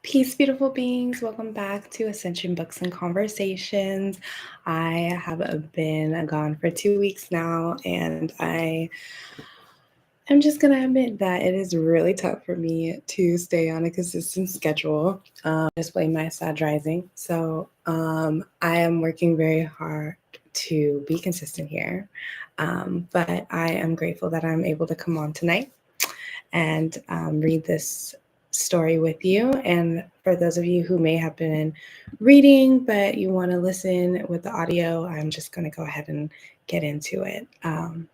Peace, beautiful beings. Welcome back to Ascension Books and Conversations. I have been gone for 2 weeks now, and I am just going to admit that it is really tough for me to stay on a consistent schedule, displaying my sad rising. So I am working very hard to be consistent here, but I am grateful that I'm able to come on tonight and read this story with you. And for those of you who may have been reading, but you want to listen with the audio, I'm just going to go ahead and get into it. I'm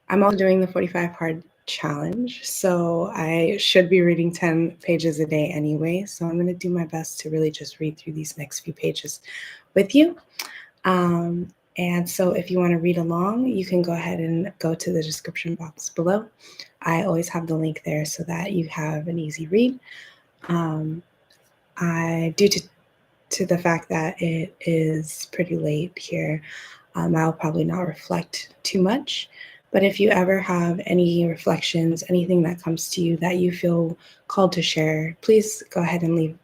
also doing the 45 hard challenge, so I should be reading 10 pages a day anyway. So I'm going to do my best to really just read through these next few pages with you. And so if you want to read along, you can go ahead and go to the description box below. I always have the link there so that you have an easy read. Due to the fact that it is pretty late here, I'll probably not reflect too much. But if you ever have any reflections, anything that comes to you that you feel called to share, please go ahead and leave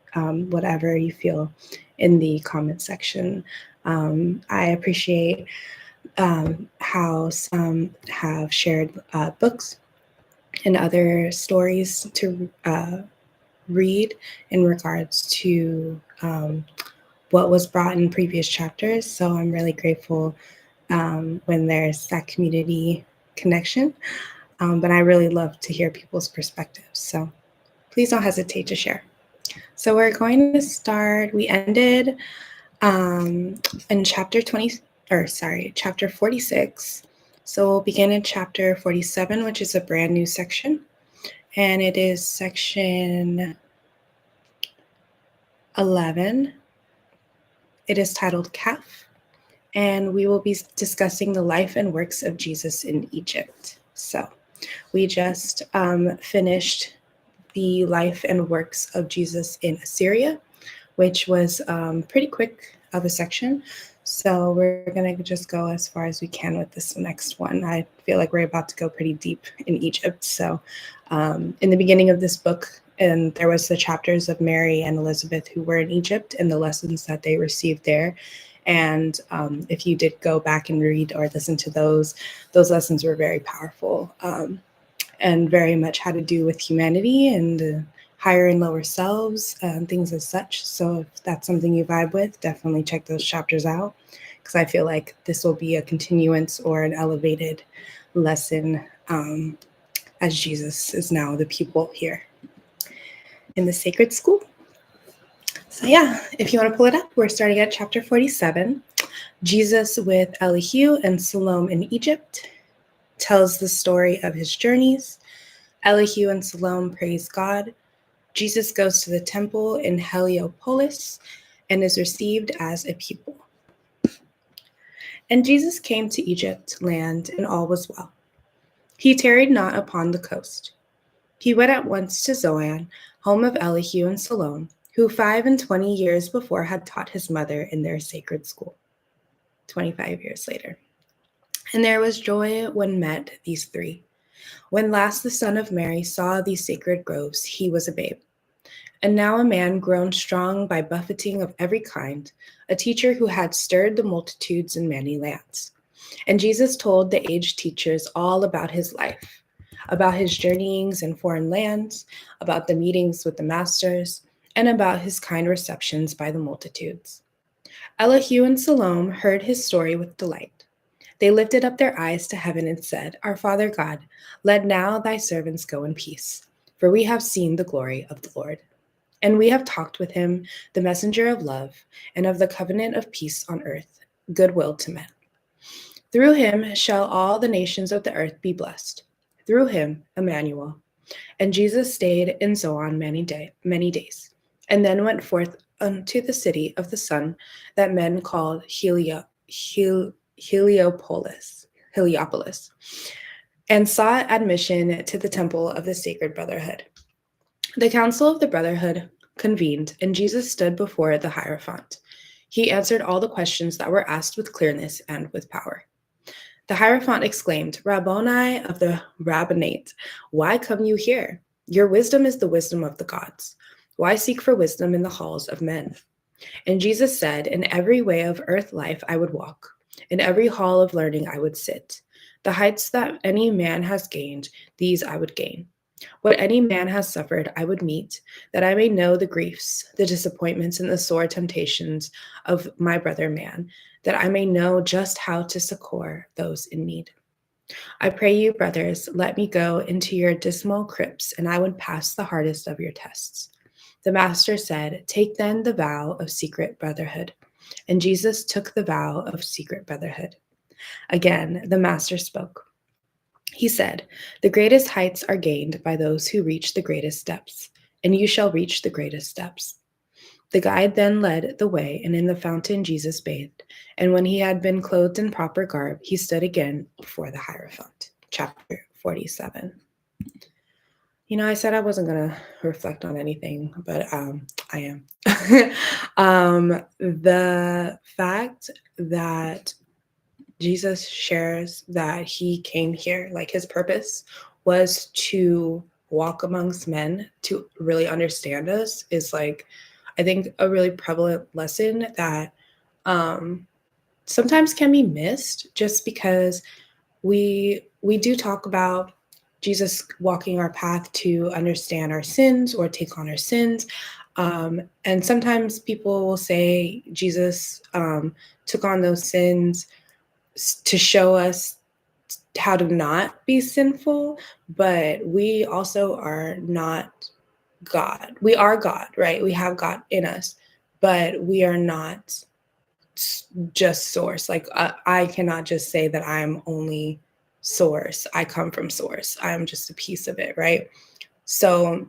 whatever you feel in the comment section. I appreciate how some have shared books and other stories to read in regards to what was brought in previous chapters. So I'm really grateful when there's that community connection. But I really love to hear people's perspectives. So please don't hesitate to share. So we're going to start, we ended in chapter 46. So we'll begin in chapter 47, which is a brand new section. And it is section 11. It is titled Calf. And we will be discussing the life and works of Jesus in Egypt. So we just finished the life and works of Jesus in Assyria, which was pretty quick of a section. So we're going to just go as far as we can with this next one. I feel like we're about to go pretty deep in Egypt. So in the beginning of this book, and there was the chapters of Mary and Elizabeth who were in Egypt and the lessons that they received there. And if you did go back and read or listen to those lessons were very powerful and very much had to do with humanity and higher and lower selves, things as such. So if that's something you vibe with, definitely check those chapters out, because I feel like this will be a continuance or an elevated lesson as Jesus is now the pupil here in the sacred school. So yeah, if you want to pull it up, we're starting at chapter 47. Jesus with Elihu and Salome in Egypt tells the story of his journeys. Elihu and Salome praise God. Jesus goes to the temple in Heliopolis and is received as a pupil. And Jesus came to Egypt land, and all was well. He tarried not upon the coast. He went at once to Zoan, home of Elihu and Salome, who 25 years before had taught his mother in their sacred school. 25 years later. And there was joy when met these three. When last the son of Mary saw these sacred groves, he was a babe. And now a man grown strong by buffeting of every kind, a teacher who had stirred the multitudes in many lands. And Jesus told the aged teachers all about his life, about his journeyings in foreign lands, about the meetings with the masters, and about his kind receptions by the multitudes. Elihu and Salome heard his story with delight. They lifted up their eyes to heaven and said, Our Father God, let now thy servants go in peace, for we have seen the glory of the Lord. And we have talked with him, the messenger of love, and of the covenant of peace on earth, goodwill to men. Through him shall all the nations of the earth be blessed. Through him, Emmanuel. And Jesus stayed in Zoan many days, and then went forth unto the city of the sun that men called Heliopolis, and sought admission to the temple of the Sacred Brotherhood. The council of the Brotherhood convened, and Jesus stood before the Hierophant. He answered all the questions that were asked with clearness and with power. The Hierophant exclaimed, Rabboni of the rabbinate, why come you here? Your wisdom is the wisdom of the gods. Why seek for wisdom in the halls of men? And Jesus said, in every way of earth life I would walk, in every hall of learning I would sit. The heights that any man has gained, these I would gain. What any man has suffered, I would meet, that I may know the griefs, the disappointments, and the sore temptations of my brother man, that I may know just how to succor those in need. I pray you, brothers, let me go into your dismal crypts, and I would pass the hardest of your tests. The master said, take then the vow of secret brotherhood. And Jesus took the vow of secret brotherhood. Again, the master spoke. He said, the greatest heights are gained by those who reach the greatest depths, and you shall reach the greatest depths. The guide then led the way, and in the fountain Jesus bathed. And when he had been clothed in proper garb, he stood again before the Hierophant. Chapter 47. I said I wasn't going to reflect on anything, but I am. The fact that Jesus shares that he came here, like his purpose was to walk amongst men, to really understand us, is like, I think, a really prevalent lesson that sometimes can be missed just because we do talk about Jesus walking our path to understand our sins or take on our sins. And sometimes people will say Jesus took on those sins to show us how to not be sinful, but we also are not God. We are God, right? We have God in us, but we are not just source. Like I cannot just say that I'm only source. I come from source. I'm just a piece of it, right? So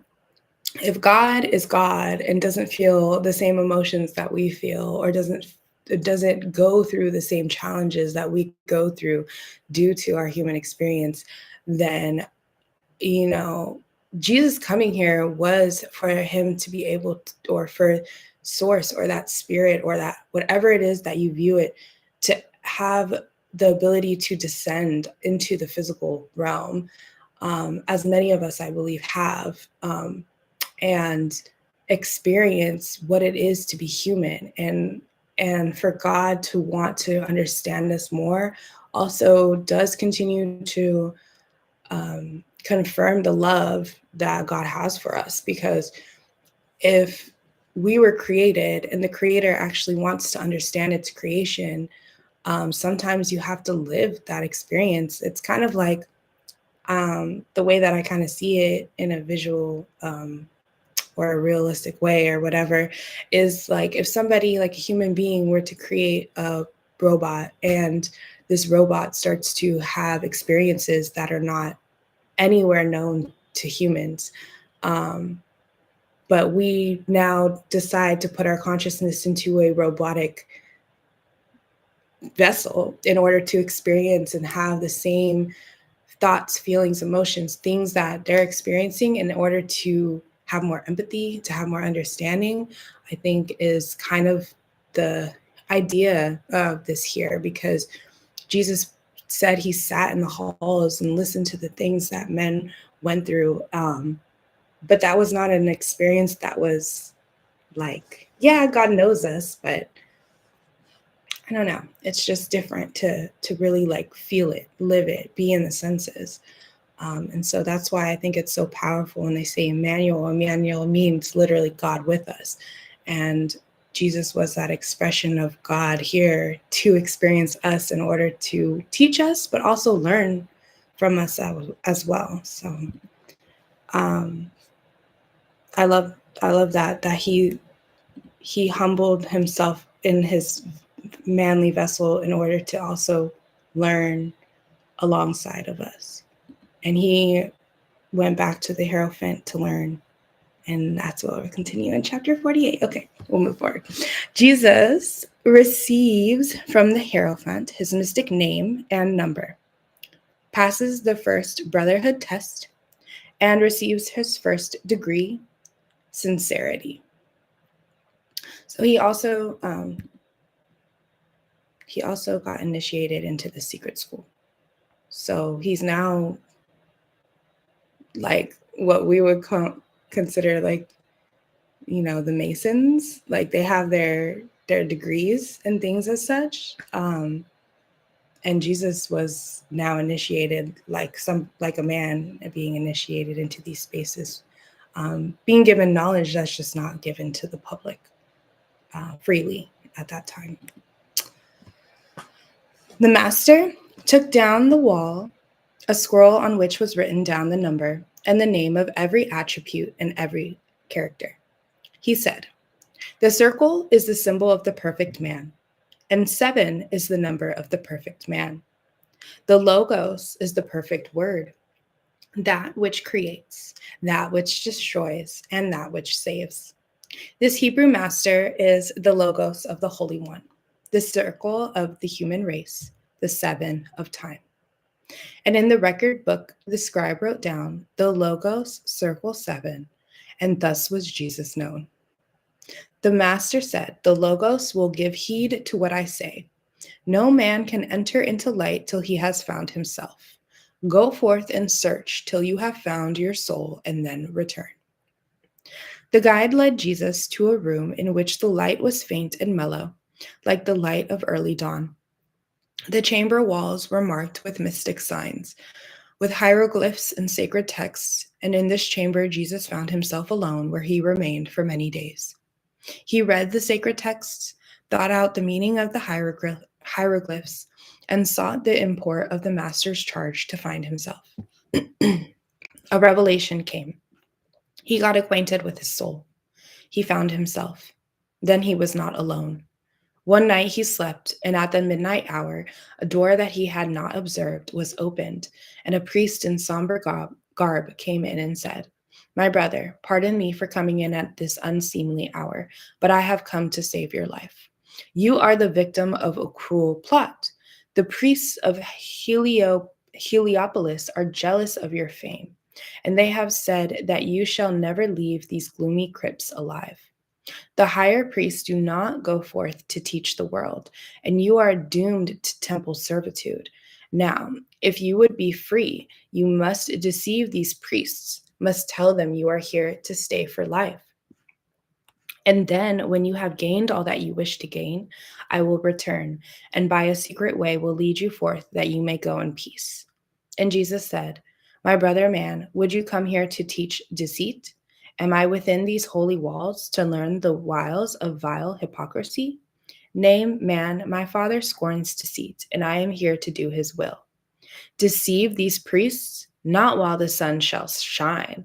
if God is God and doesn't feel the same emotions that we feel, or doesn't go through the same challenges that we go through due to our human experience, then Jesus coming here was for him to be able to, or for source or that spirit or that whatever it is that you view it, to have the ability to descend into the physical realm, as many of us, I believe, have, and experience what it is to be human, and for God to want to understand us more also does continue to confirm the love that God has for us. Because if we were created and the creator actually wants to understand its creation, sometimes you have to live that experience. It's kind of like the way that I kind of see it in a visual or a realistic way or whatever is like if somebody, like a human being, were to create a robot, and this robot starts to have experiences that are not anywhere known to humans. But we now decide to put our consciousness into a robotic vessel in order to experience and have the same thoughts, feelings, emotions, things that they're experiencing, in order to have more empathy, to have more understanding, I think is kind of the idea of this here. Because Jesus said he sat in the halls and listened to the things that men went through. But that was not an experience that was like, yeah, God knows us, but I don't know. It's just different to really like feel it, live it, be in the senses. And so that's why I think it's so powerful when they say Emmanuel. Emmanuel means literally God with us. And Jesus was that expression of God here to experience us in order to teach us, but also learn from us as well. So I love that he humbled himself in his manly vessel in order to also learn alongside of us. And he went back to the Hierophant to learn. And that's what we'll continue in chapter 48. Okay, we'll move forward. Jesus receives from the Hierophant his mystic name and number, passes the first brotherhood test, and receives his first degree, sincerity. So he also got initiated into the secret school. So he's now like what we would consider like the Masons, like they have their degrees and things as such. And Jesus was now initiated like a man being initiated into these spaces, being given knowledge that's just not given to the public freely at that time. The master took down the wall a scroll on which was written down the number and the name of every attribute and every character. He said, "The circle is the symbol of the perfect man, and 7 is the number of the perfect man. The logos is the perfect word, that which creates, that which destroys, and that which saves. This Hebrew master is the logos of the Holy One, the circle of the human race, the 7 of time." And in the record book, the scribe wrote down the logos circle 7, and thus was Jesus known. The master said, "The logos will give heed to what I say. No man can enter into light till he has found himself. Go forth and search till you have found your soul, and then return." The guide led Jesus to a room in which the light was faint and mellow, like the light of early dawn. The chamber walls were marked with mystic signs, with hieroglyphs and sacred texts, and in this chamber Jesus found himself alone, where he remained for many days. He read the sacred texts, thought out the meaning of the hieroglyphs, and sought the import of the master's charge to find himself. A revelation came. He got acquainted with his soul. He found himself. Then he was not alone. One night he slept, and at the midnight hour, a door that he had not observed was opened, and a priest in somber garb came in and said, "My brother, pardon me for coming in at this unseemly hour, but I have come to save your life. You are the victim of a cruel plot. The priests of Heliopolis are jealous of your fame, and they have said that you shall never leave these gloomy crypts alive. The higher priests do not go forth to teach the world, and you are doomed to temple servitude. Now, if you would be free, you must deceive these priests, must tell them you are here to stay for life. And then, when you have gained all that you wish to gain, I will return, and by a secret way will lead you forth that you may go in peace." And Jesus said, "My brother man, would you come here to teach deceit? Am I within these holy walls to learn the wiles of vile hypocrisy? Nay, man, my Father scorns deceit, and I am here to do his will. Deceive these priests, not while the sun shall shine.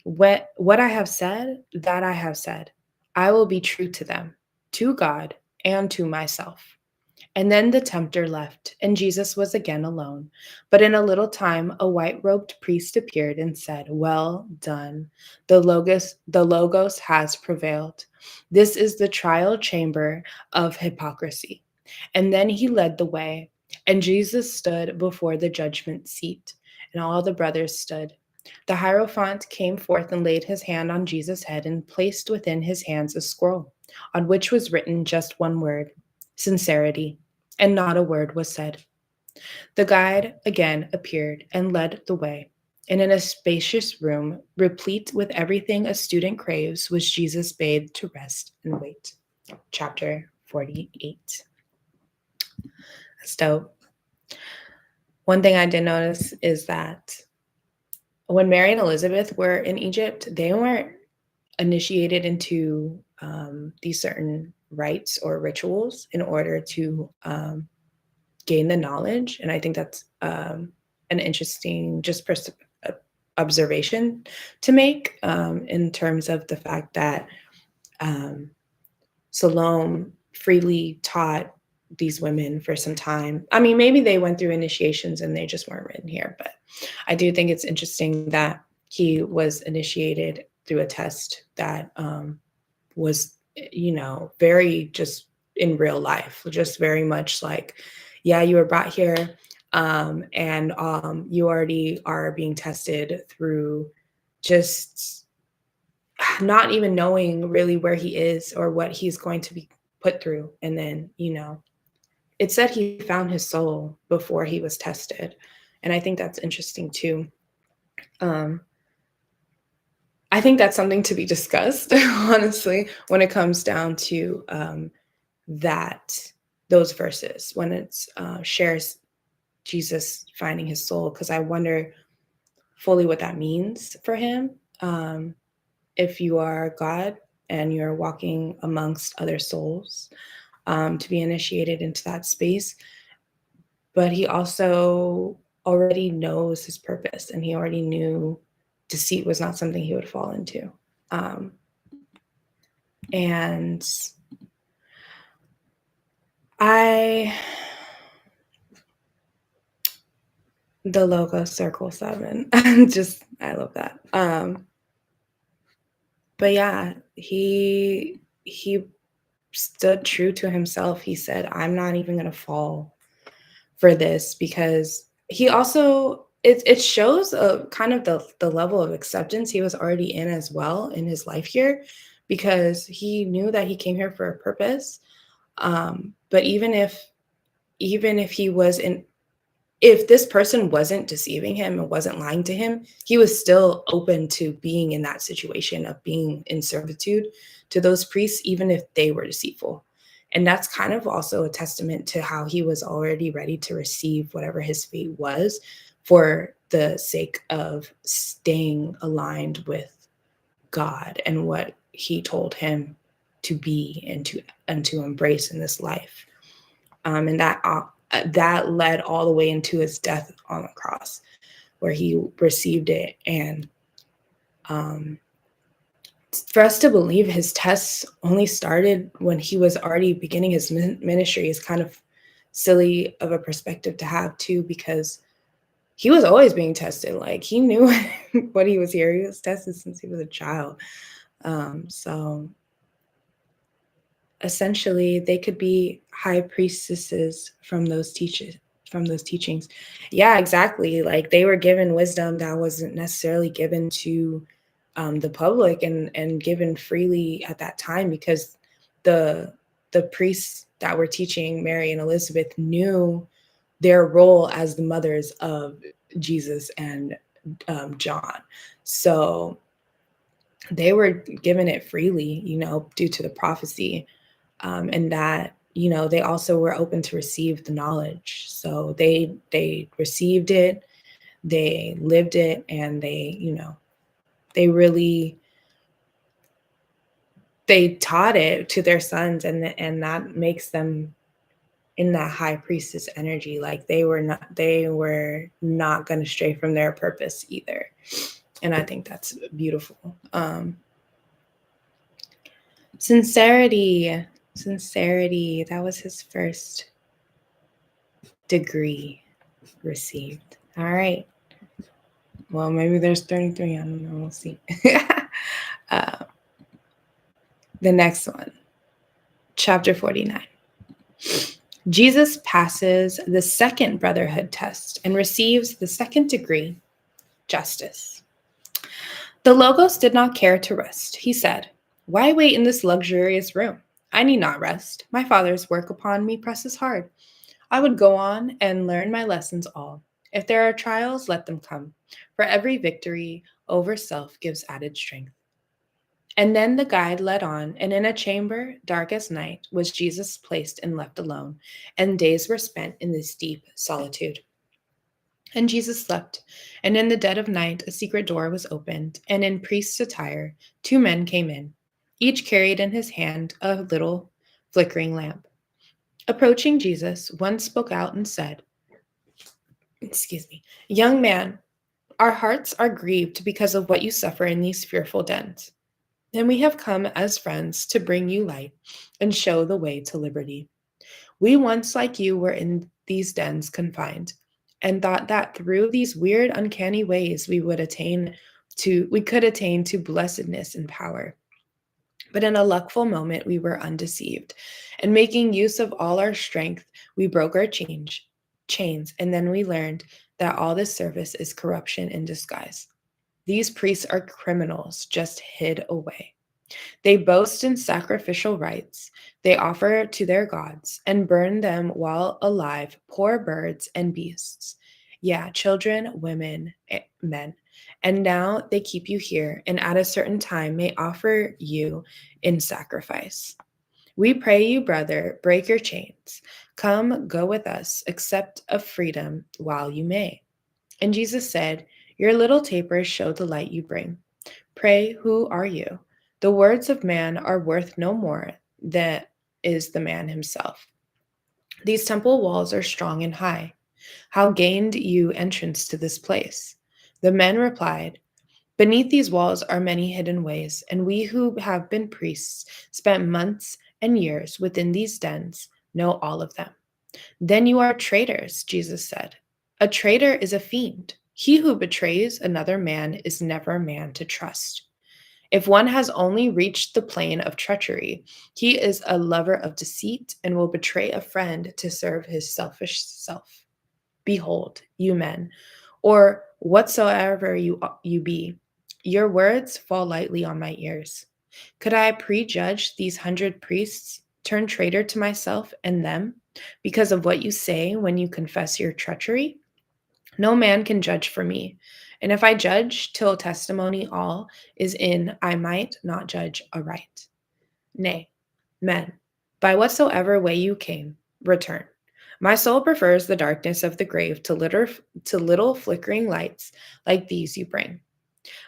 What I have said, that I have said. I will be true to them, to God, and to myself." And then the tempter left, and Jesus was again alone. But in a little time, a white-robed priest appeared and said, "Well done. The logos has prevailed. This is the trial chamber of hypocrisy." And then he led the way, and Jesus stood before the judgment seat, and all the brothers stood. The Hierophant came forth and laid his hand on Jesus' head and placed within his hands a scroll, on which was written just one word, sincerity, and not a word was said. The guide again appeared and led the way, and in a spacious room, replete with everything a student craves, was Jesus bathed to rest and wait. Chapter 48. That's dope. One thing I did notice is that when Mary and Elizabeth were in Egypt, they weren't initiated into these certain rites or rituals in order to gain the knowledge. And I think that's an interesting observation to make in terms of the fact that Salome freely taught these women for some time. I mean, maybe they went through initiations and they just weren't written here, but I do think it's interesting that he was initiated through a test that was, very just in real life, just very much like, yeah, you were brought here and you already are being tested through just not even knowing really where he is or what he's going to be put through. And then, it said he found his soul before he was tested. And I think that's interesting too. I think that's something to be discussed, honestly, when it comes down to those verses, when it's shares Jesus finding his soul, because I wonder fully what that means for him. If you are God and you're walking amongst other souls, to be initiated into that space. But he also already knows his purpose, and he already knew deceit was not something he would fall into. And the logo circle 7, I love that. But yeah, he stood true to himself. He said, I'm not even going to fall for this, because he also, it shows a kind of the level of acceptance he was already in as well in his life here, because he knew that he came here for a purpose. But even if he was if this person wasn't deceiving him and wasn't lying to him, he was still open to being in that situation of being in servitude to those priests, even if they were deceitful. And that's kind of also a testament to how he was already ready to receive whatever his fate was, for the sake of staying aligned with God and what he told him to be and to embrace in this life. And that led all the way into his death on the cross, where he received it. And for us to believe his tests only started when he was already beginning his ministry is kind of silly of a perspective to have too, because he was always being tested. Like, he knew what he was here. He was tested since he was a child. So essentially, they could be high priestesses from those teachings. Yeah, exactly. Like, they were given wisdom that wasn't necessarily given to the public and given freely at that time, because the priests that were teaching Mary and Elizabeth knew their role as the mothers of Jesus and John. So they were given it freely, due to the prophecy. And that, they also were open to receive the knowledge. So they received it, they lived it, and they taught it to their sons, and that makes them in that high priestess energy. Like, they were not going to stray from their purpose either. And I think that's beautiful. Sincerity, that was his first degree received. All right. Well, maybe there's 33. I don't know. We'll see. The next one, chapter 49. Jesus passes the second brotherhood test and receives the second degree, justice. The Logos did not care to rest. He said, "Why wait in this luxurious room? I need not rest. My Father's work upon me presses hard. I would go on and learn my lessons all. If there are trials, let them come, for every victory over self gives added strength." And then the guide led on, and in a chamber, dark as night, was Jesus placed and left alone, and days were spent in this deep solitude. And Jesus slept, and in the dead of night a secret door was opened, and in priest's attire 2 men came in. Each carried in his hand a little flickering lamp. Approaching Jesus, one spoke out and said, "Young man, our hearts are grieved because of what you suffer in these fearful dens. And we have come as friends to bring you light and show the way to liberty. We once, like you, were in these dens confined, and thought that through these weird, uncanny ways we could attain to blessedness and power. But in a luckful moment we were undeceived, and making use of all our strength, we broke our chains, and then we learned that all this service is corruption in disguise. These priests are criminals just hid away. They boast in sacrificial rites they offer to their gods and burn them while alive, poor birds and beasts. Yeah, children, women, men, And now they keep you here, and at a certain time may offer you in sacrifice. We pray you, brother, break your chains. Come, go with us, accept of freedom while you may. And Jesus said, your little tapers show the light you bring. Pray, who are you? The words of man are worth no more than is the man himself. These temple walls are strong and high. How gained you entrance to this place? The men replied, beneath these walls are many hidden ways, and we who have been priests, spent months and years within these dens, know all of them. Then you are traitors, Jesus said. A traitor is a fiend. He who betrays another man is never a man to trust. If one has only reached the plane of treachery, he is a lover of deceit and will betray a friend to serve his selfish self. Behold, you men, or whatsoever you be, your words fall lightly on my ears. Could I prejudge these 100 priests, turn traitor to myself and them, because of what you say when you confess your treachery? No man can judge for me. And if I judge till testimony all is in, I might not judge aright. Nay, men, by whatsoever way you came, return. My soul prefers the darkness of the grave to little flickering lights like these you bring.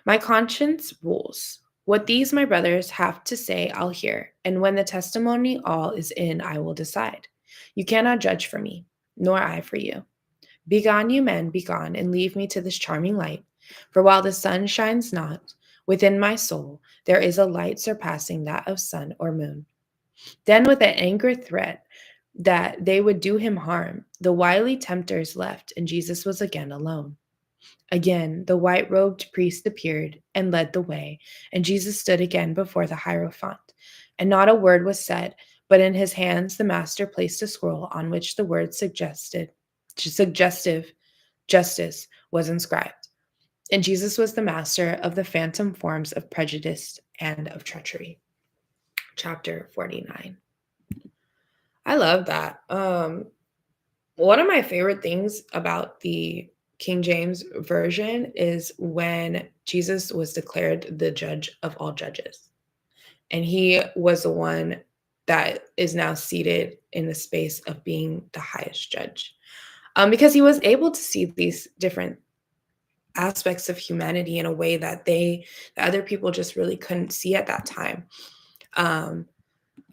My conscience rules. What these my brothers have to say, I'll hear, and when the testimony all is in, I will decide. You cannot judge for me, nor I for you. Begone, you men, begone, and leave me to this charming light. For while the sun shines not, within my soul there is a light surpassing that of sun or moon. Then, with an angry threat that they would do him harm, the wily tempters left, and Jesus was again alone. Again, the white-robed priest appeared and led the way, and Jesus stood again before the Hierophant. And not a word was said, but in his hands the master placed a scroll on which the word suggestive justice was inscribed. And Jesus was the master of the phantom forms of prejudice and of treachery. Chapter 49. I love that. One of my favorite things about the King James Version is when Jesus was declared the judge of all judges. And he was the one that is now seated in the space of being the highest judge. Because he was able to see these different aspects of humanity in a way that other people just really couldn't see at that time,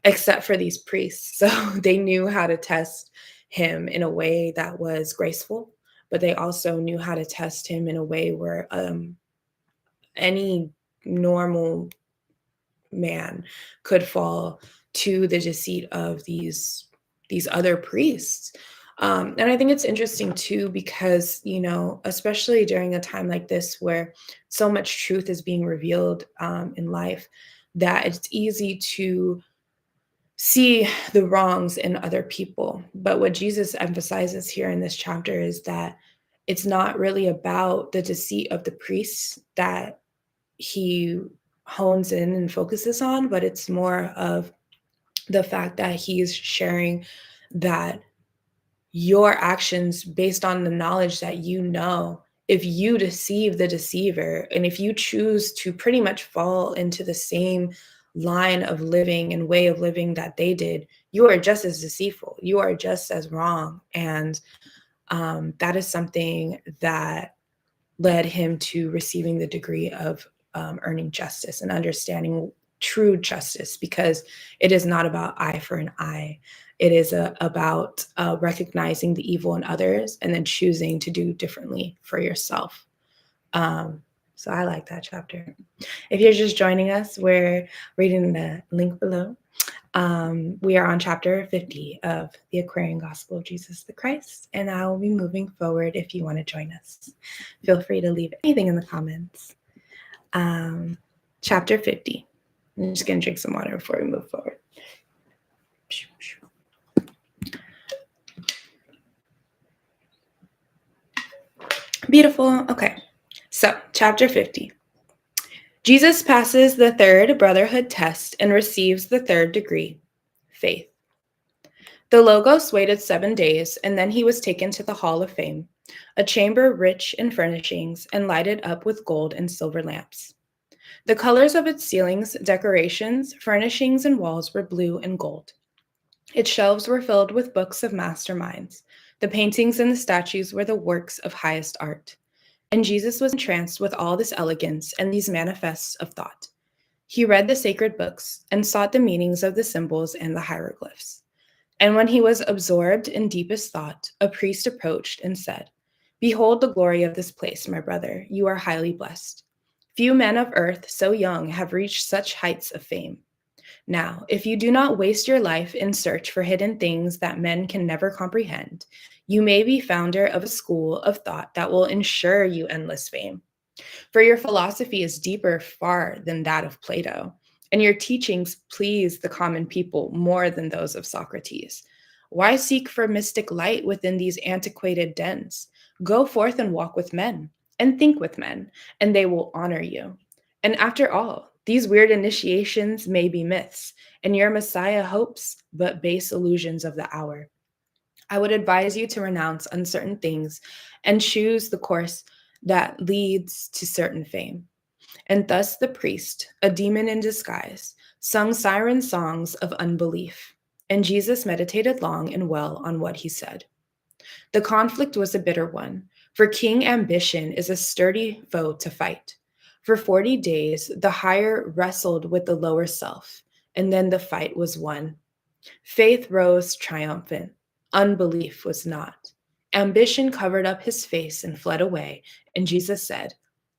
except for these priests. So they knew how to test him in a way that was graceful, but they also knew how to test him in a way where any normal man could fall to the deceit of these other priests. And I think it's interesting too, because, especially during a time like this where so much truth is being revealed in life, that it's easy to see the wrongs in other people. But what Jesus emphasizes here in this chapter is that it's not really about the deceit of the priests that he hones in and focuses on, but it's more of the fact that he's sharing that your actions based on the knowledge that if you deceive the deceiver, and if you choose to pretty much fall into the same line of living and way of living that they did, you are just as deceitful. You are just as wrong. And that is something that led him to receiving the degree of earning justice and understanding true justice, because it is not about eye for an eye. It is about recognizing the evil in others and then choosing to do differently for yourself. So I like that chapter. If you're just joining us, we're reading the link below. We are on chapter 50 of the Aquarian Gospel of Jesus the Christ, and I will be moving forward if you want to join us. Feel free to leave anything in the comments. Chapter 50. I'm just going to drink some water before we move forward. Beautiful. Okay. So, chapter 50. Jesus passes the third brotherhood test and receives the third degree, faith. The Logos waited 7 days, and then he was taken to the Hall of Fame. a chamber rich in furnishings and lighted up with gold and silver lamps. The colors of its ceilings, decorations, furnishings, and walls were blue and gold. Its shelves were filled with books of masterminds. The paintings and the statues were the works of highest art. And Jesus was entranced with all this elegance and these manifests of thought. He read the sacred books and sought the meanings of the symbols and the hieroglyphs. And when he was absorbed in deepest thought, a priest approached and said, "Behold the glory of this place, my brother. You are highly blessed. Few men of earth so young have reached such heights of fame. Now, if you do not waste your life in search for hidden things that men can never comprehend, you may be founder of a school of thought that will ensure you endless fame. For your philosophy is deeper far than that of Plato, and your teachings please the common people more than those of Socrates. Why seek for mystic light within these antiquated dens? Go forth and walk with men, and think with men, and they will honor you. And after all, these weird initiations may be myths, and your Messiah hopes but base illusions of the hour. I would advise you to renounce uncertain things and choose the course that leads to certain fame." And thus the priest, a demon in disguise, sung siren songs of unbelief. And Jesus meditated long and well on what he said. The conflict was a bitter one, for King Ambition is a sturdy foe to fight. For 40 days, the higher wrestled with the lower self, and then the fight was won. Faith rose triumphant. Unbelief was not. Ambition covered up his face and fled away, and Jesus said,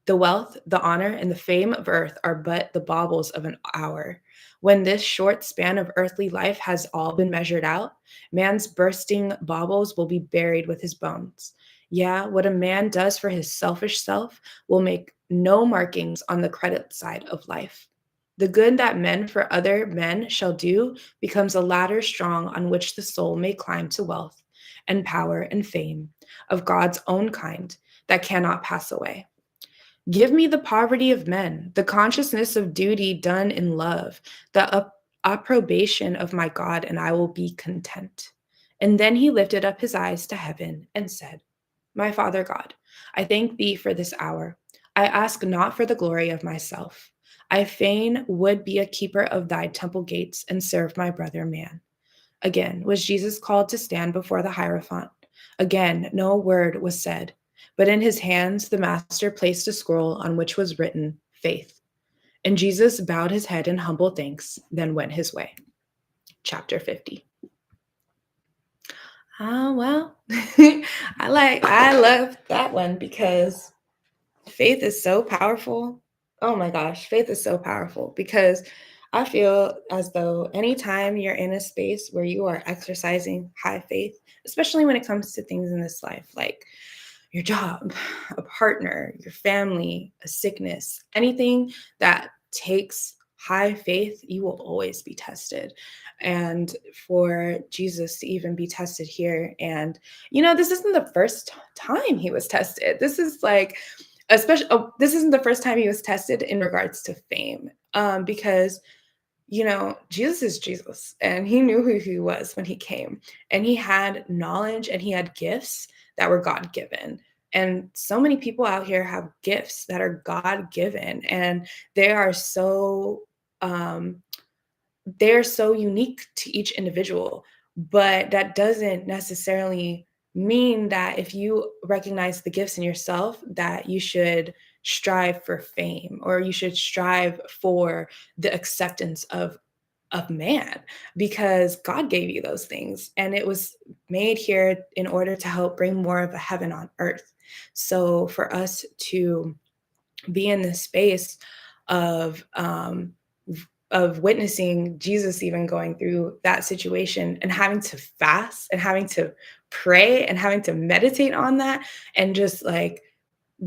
"The wealth, the honor, and the fame of earth are but the baubles of an hour. When this short span of earthly life has all been measured out, man's bursting baubles will be buried with his bones. Yeah, what a man does for his selfish self will make no markings on the credit side of life. The good that men for other men shall do becomes a ladder strong on which the soul may climb to wealth and power and fame of God's own kind that cannot pass away. Give me the poverty of men, the consciousness of duty done in love, the approbation of my God, and I will be content." And then he lifted up his eyes to heaven and said, "My Father God, I thank thee for this hour. I ask not for the glory of myself. I fain would be a keeper of thy temple gates and serve my brother man." Again was Jesus called to stand before the Hierophant. Again no word was said, but in his hands the Master placed a scroll on which was written, "Faith." And Jesus bowed his head in humble thanks, then went his way. Chapter 50. Well, I love that one because faith is so powerful. Oh my gosh, faith is so powerful because I feel as though anytime you're in a space where you are exercising high faith, especially when it comes to things in this life, like your job, a partner, your family, a sickness, anything that takes high faith, you will always be tested. And for Jesus to even be tested here, and this isn't the first time he was tested. This is like, especially, this isn't the first time he was tested in regards to fame, because Jesus is Jesus, and he knew who he was when he came, and he had knowledge and he had gifts that were God given. And so many people out here have gifts that are God given, and they are so um, they're so unique to each individual. But that doesn't necessarily mean that if you recognize the gifts in yourself, that you should strive for fame or you should strive for the acceptance of man, because God gave you those things and it was made here in order to help bring more of a heaven on earth. So for us to be in this space of witnessing Jesus even going through that situation and having to fast and having to pray and having to meditate on that and just like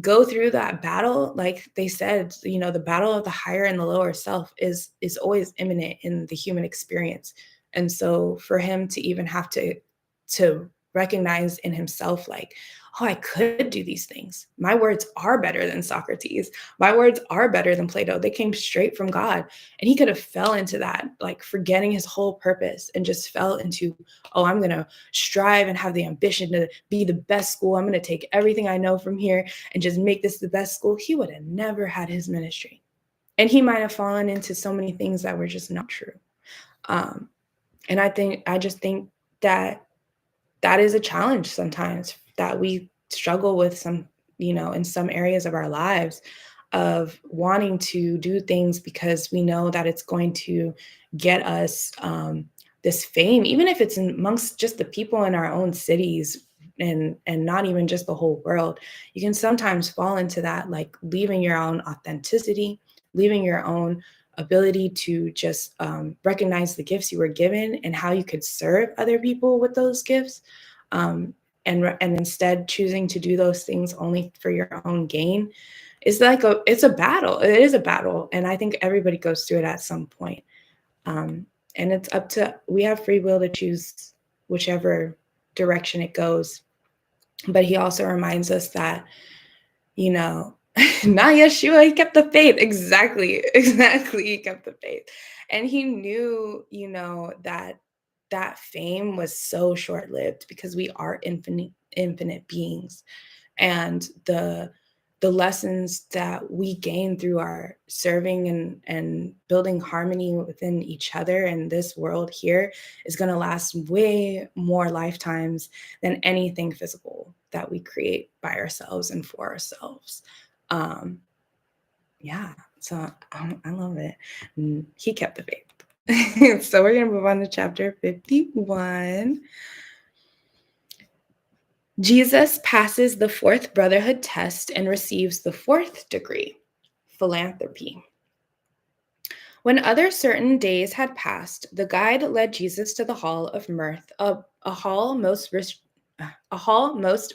go through that battle, like they said, the battle of the higher and the lower self is always imminent in the human experience. And so for him to even have to recognize in himself, like, oh, I could do these things. My words are better than Socrates. My words are better than Plato. They came straight from God. And he could have fell into that, like forgetting his whole purpose and just fell into, oh, I'm going to strive and have the ambition to be the best school. I'm going to take everything I know from here and just make this the best school. He would have never had his ministry. And he might have fallen into so many things that were just not true. And I just think that is a challenge sometimes that we struggle with in some areas of our lives, of wanting to do things because we know that it's going to get us this fame, even if it's amongst just the people in our own cities and not even just the whole world. You can sometimes fall into that, like leaving your own authenticity, leaving your own ability to just recognize the gifts you were given and how you could serve other people with those gifts, and instead choosing to do those things only for your own gain. It's a battle. It is a battle, and I think everybody goes through it at some point. And it's up to, we have free will to choose whichever direction it goes. But he also reminds us that, not Yeshua, he kept the faith. Exactly. He kept the faith. And he knew, that fame was so short-lived because we are infinite beings. And the lessons that we gain through our serving and building harmony within each other in this world here is going to last way more lifetimes than anything physical that we create by ourselves and for ourselves. Yeah, so I love it. He kept the faith. So we're going to move on to chapter 51. Jesus passes the fourth brotherhood test and receives the fourth degree, philanthropy. When other certain days had passed, the guide led Jesus to the hall of mirth, a hall most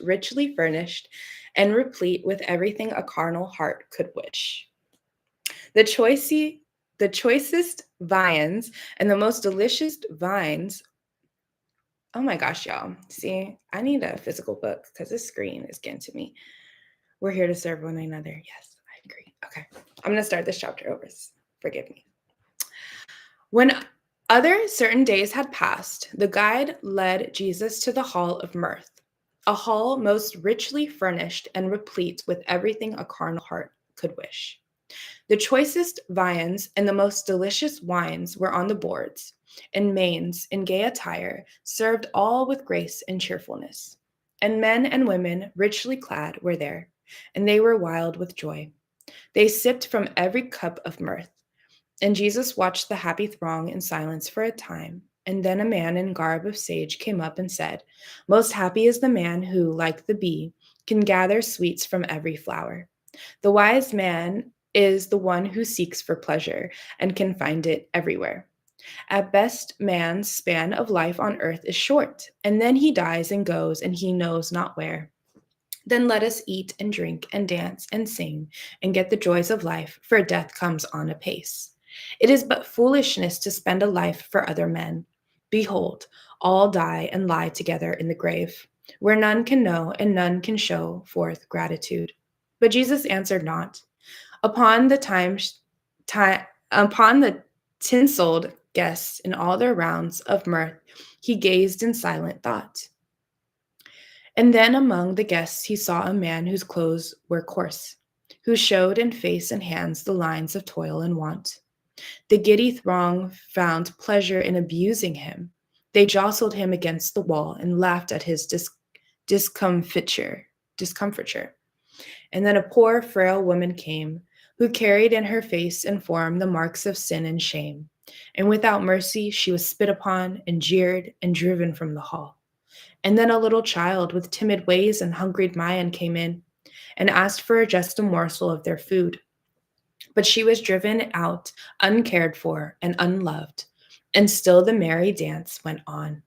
richly furnished and replete with everything a carnal heart could wish. The choicest viands and the most delicious wines. Oh my gosh, y'all. See, I need a physical book because this screen is getting to me. We're here to serve one another. Yes, I agree. Okay. I'm going to start this chapter over. Forgive me. When other certain days had passed, the guide led Jesus to the hall of mirth, a hall most richly furnished and replete with everything a carnal heart could wish. The choicest viands and the most delicious wines were on the boards, and maidens in gay attire served all with grace and cheerfulness. And men and women richly clad were there, and they were wild with joy. They sipped from every cup of mirth. And Jesus watched the happy throng in silence for a time, and then a man in garb of sage came up and said, "Most happy is the man who, like the bee, can gather sweets from every flower. The wise man is the one who seeks for pleasure and can find it everywhere. At best, man's span of life on earth is short, and then he dies and goes, and he knows not where. Then let us eat and drink and dance and sing and get the joys of life, for death comes on apace. It is but foolishness to spend a life for other men. Behold, all die and lie together in the grave, where none can know and none can show forth gratitude." But Jesus answered not. Upon the upon the tinselled guests in all their rounds of mirth, he gazed in silent thought. And then among the guests he saw a man whose clothes were coarse, who showed in face and hands the lines of toil and want. The giddy throng found pleasure in abusing him. They jostled him against the wall and laughed at his discomfiture. And then a poor, frail woman came, who carried in her face and form the marks of sin and shame. And without mercy she was spit upon and jeered and driven from the hall. And then a little child with timid ways and hungried mind came in and asked for just a morsel of their food. But she was driven out, uncared for and unloved, and still the merry dance went on.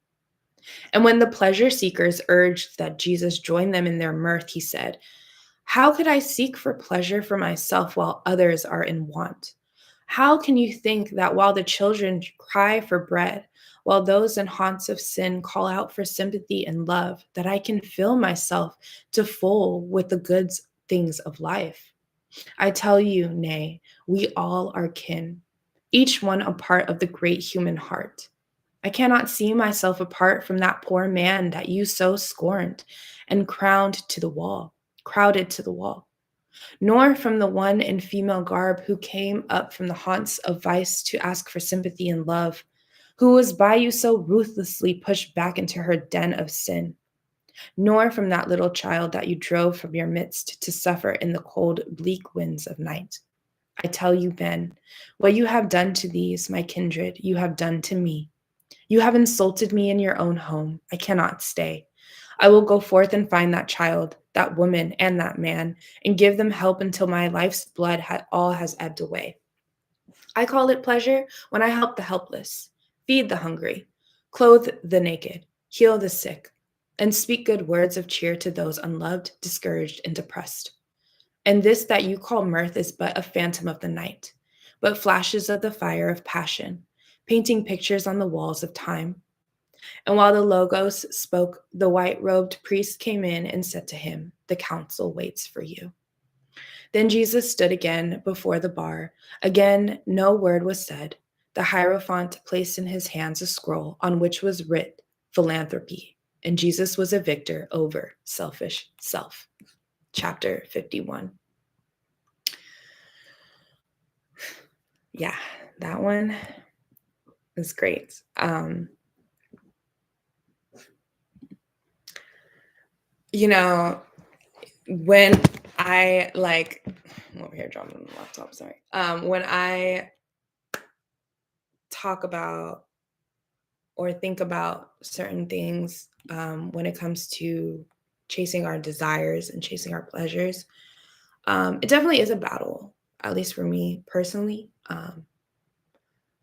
And when the pleasure seekers urged that Jesus join them in their mirth, he said, "How could I seek for pleasure for myself while others are in want? How can you think that while the children cry for bread, while those in haunts of sin call out for sympathy and love, that I can fill myself to full with the good things of life? I tell you, nay, we all are kin, each one a part of the great human heart. I cannot see myself apart from that poor man that you so scorned and crowded to the wall, nor from the one in female garb who came up from the haunts of vice to ask for sympathy and love, who was by you so ruthlessly pushed back into her den of sin, nor from that little child that you drove from your midst to suffer in the cold, bleak winds of night. I tell you, Ben, what you have done to these, my kindred, you have done to me. You have insulted me in your own home. I cannot stay. I will go forth and find that child, that woman, and that man, and give them help until my life's blood all has ebbed away. I call it pleasure when I help the helpless, feed the hungry, clothe the naked, heal the sick, and speak good words of cheer to those unloved, discouraged, and depressed. And this that you call mirth is but a phantom of the night, but flashes of the fire of passion, painting pictures on the walls of time. And while the Logos spoke, the white robed priest came in and said to him, "The council waits for you." Then Jesus stood again before the bar. Again, no word was said. The Hierophant placed in his hands a scroll on which was writ philanthropy, and Jesus was a victor over selfish self. Chapter 51. Yeah, that one is great. When I I'm over here dropping the laptop, sorry. When I talk about or think about certain things, when it comes to chasing our desires and chasing our pleasures, it definitely is a battle, at least for me personally,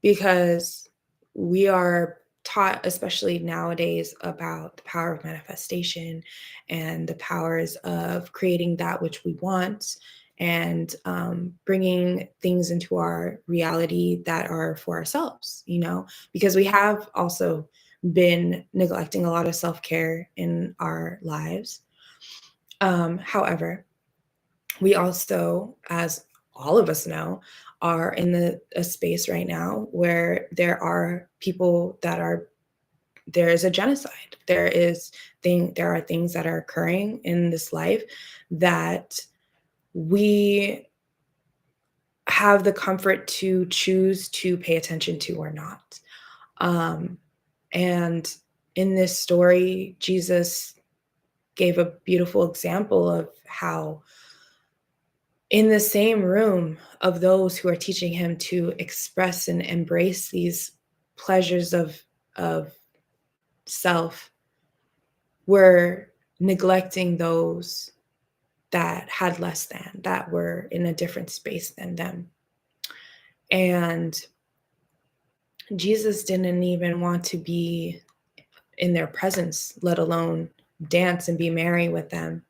because we are taught, especially nowadays, about the power of manifestation and the powers of creating that which we want and bringing things into our reality that are for ourselves, because we have also been neglecting a lot of self-care in our lives. However, we also, as all of us know, are in a space right now where there are people there is a genocide. There are things that are occurring in this life that we have the comfort to choose to pay attention to or not. And in this story, Jesus gave a beautiful example of how in the same room of those who are teaching him to express and embrace these pleasures of self, we're neglecting those that had less than, that were in a different space than them. And Jesus didn't even want to be in their presence, let alone dance and be merry with them.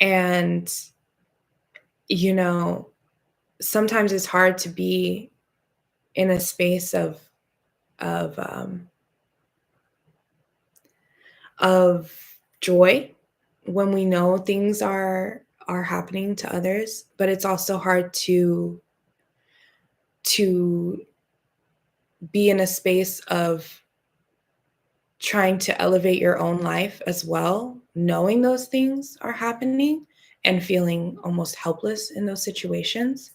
And, sometimes it's hard to be in a space of joy when we know things are happening to others, but it's also hard to be in a space of trying to elevate your own life as well, knowing those things are happening and feeling almost helpless in those situations.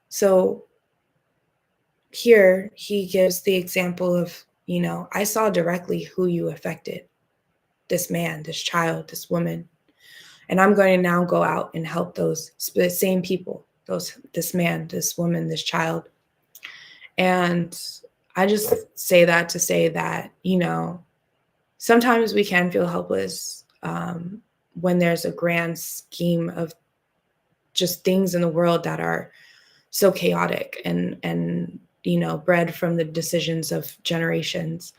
So here he gives the example of, I saw directly who you affected, this man, this child, this woman, and I'm going to now go out and help those same people, this man, this woman, this child. And I just say that to say that, sometimes we can feel helpless when there's a grand scheme of just things in the world that are so chaotic and bred from the decisions of generations.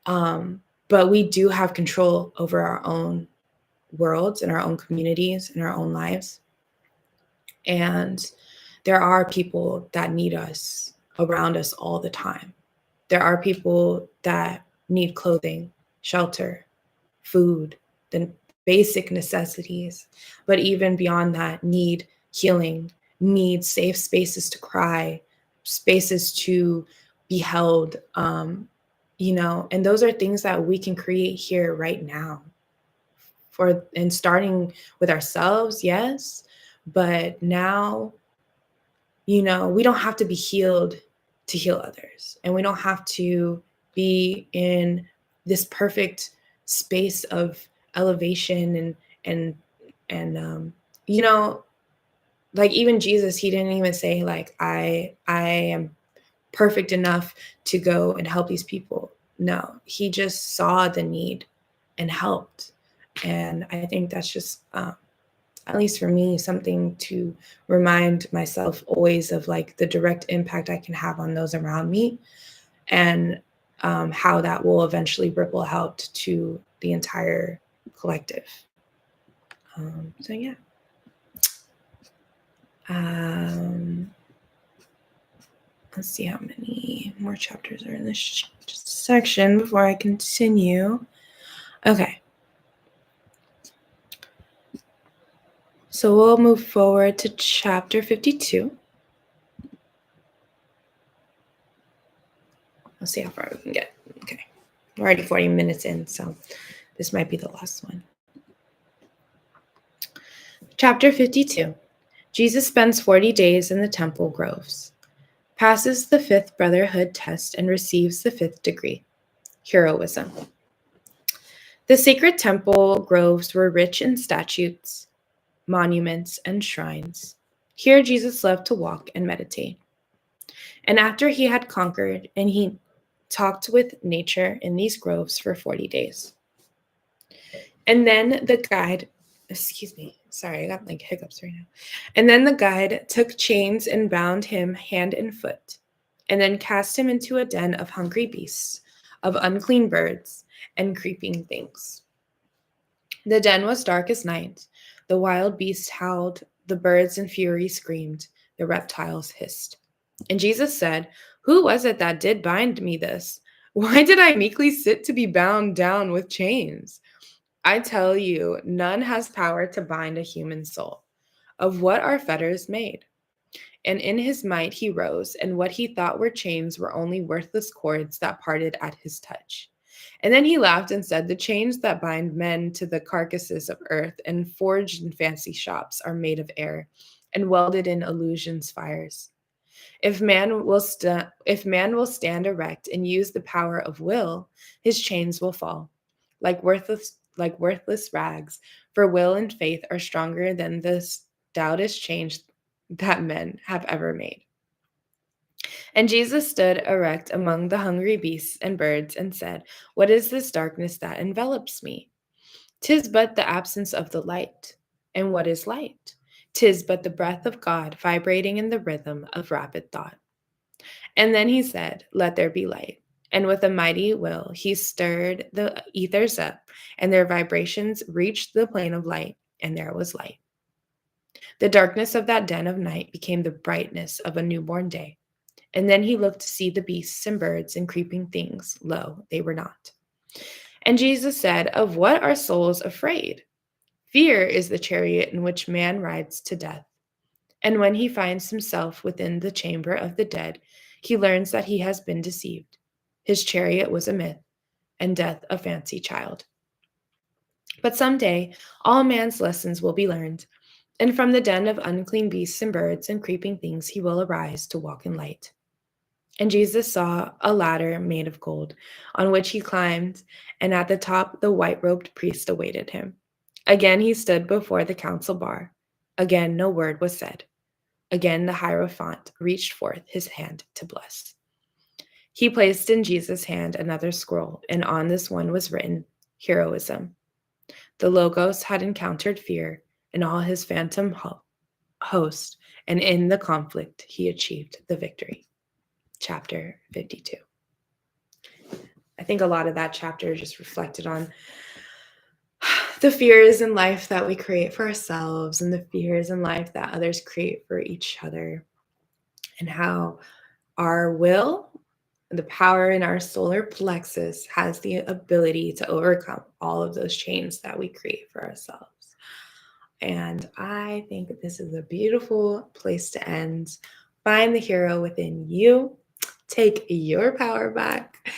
But we do have control over our own worlds and our own communities and our own lives. And there are people that need us around us all the time. There are people that need clothing, shelter, food, the basic necessities. But even beyond that, need healing, need safe spaces to cry, spaces to be held, and those are things that we can create here right now. And starting with ourselves, yes, but now, we don't have to be healed to heal others, and we don't have to be in this perfect space of elevation and you know like even Jesus, he didn't even say like I am perfect enough to go and help these people. No, he just saw the need and helped. And I think that's just at least for me, something to remind myself always of like the direct impact I can have on those around me, and how that will eventually ripple out to the entire collective. So yeah. Let's see how many more chapters are in this section before I continue. Okay. So we'll move forward to chapter 52. Let's see how far we can get. Okay. We're already 40 minutes in, so this might be the last one. Chapter 52. Jesus spends 40 days in the temple groves, passes the 5th brotherhood test, and receives the 5th degree, heroism. The sacred temple groves were rich in statues, monuments, and shrines. Here Jesus loved to walk and meditate. And after he had conquered, and he talked with nature in these groves for 40 days. And then the guide, sorry, I got like hiccups right now. And then the guide took chains and bound him hand and foot, and then cast him into a den of hungry beasts, of unclean birds, and creeping things. The den was dark as night. The wild beasts howled, the birds in fury screamed, the reptiles hissed. And Jesus said, "Who was it that did bind me this? Why did I meekly sit to be bound down with chains? I tell you, none has power to bind a human soul. Of what are fetters made?" And in his might he rose, and what he thought were chains were only worthless cords that parted at his touch. And then he laughed and said, "The chains that bind men to the carcasses of earth and forged in fancy shops are made of air and welded in illusions' fires. If man will stand erect and use the power of will, his chains will fall, like worthless rags. For will and faith are stronger than the stoutest chains that men have ever made." And Jesus stood erect among the hungry beasts and birds and said, "What is this darkness that envelops me? 'Tis but the absence of the light. And what is light? 'Tis but the breath of God vibrating in the rhythm of rapid thought." And then he said, "Let there be light." And with a mighty will, he stirred the ethers up, and their vibrations reached the plane of light, and there was light. The darkness of that den of night became the brightness of a newborn day. And then he looked to see the beasts and birds and creeping things. Lo, they were not. And Jesus said, "Of what are souls afraid? Fear is the chariot in which man rides to death. And when he finds himself within the chamber of the dead, he learns that he has been deceived. His chariot was a myth, and death a fancy child. But someday all man's lessons will be learned, and from the den of unclean beasts and birds and creeping things he will arise to walk in light." And Jesus saw a ladder made of gold, on which he climbed, and at the top the white-robed priest awaited him. Again he stood before the council bar. Again no word was said. Again the Hierophant reached forth his hand to bless. He placed in Jesus' hand another scroll, and on this one was written, "Heroism." The Logos had encountered fear and all his phantom host, and in the conflict he achieved the victory. Chapter 52. I think a lot of that chapter just reflected on the fears in life that we create for ourselves and the fears in life that others create for each other, and how our will, the power in our solar plexus, has the ability to overcome all of those chains that we create for ourselves. And I think that this is a beautiful place to end. Find the hero within you, take your power back,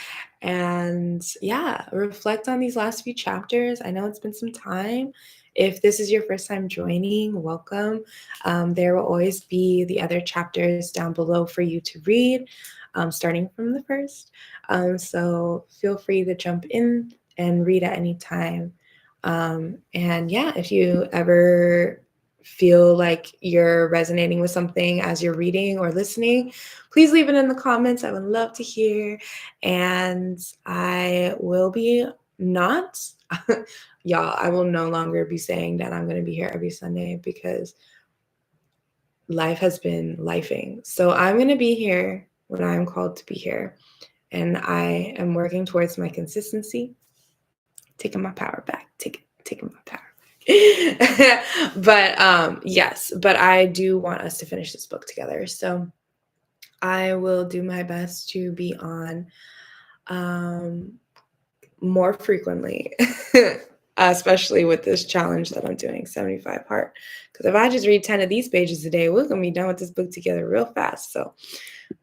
and yeah, reflect on these last few chapters. I know it's been some time. If this is your first time joining, welcome. There will always be the other chapters down below for you to read, starting from the first. So feel free to jump in and read at any time. And yeah, if you ever feel like you're resonating with something as you're reading or listening, please leave it in the comments. I would love to hear. And I will be not, y'all, I will no longer be saying that I'm going to be here every Sunday because life has been lifing. So I'm going to be here when I'm called to be here. And I am working towards my consistency, taking my power back, taking my power. But yes, but I do want us to finish this book together. So I will do my best to be on more frequently, especially with this challenge that I'm doing, 75 part. Because if I just read 10 of these pages a day, we're going to be done with this book together real fast. So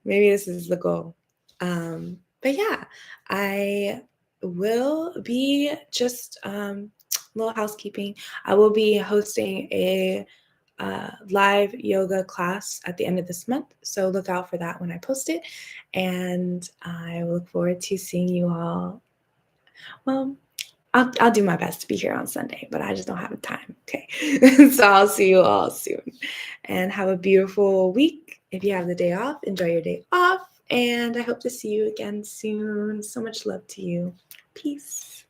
maybe this is the goal. But yeah, I will be just little housekeeping. I will be hosting a live yoga class at the end of this month. So look out for that when I post it. And I look forward to seeing you all. Well, I'll do my best to be here on Sunday, but I just don't have the time. Okay. So I'll see you all soon. And have a beautiful week. If you have the day off, enjoy your day off. And I hope to see you again soon. So much love to you. Peace.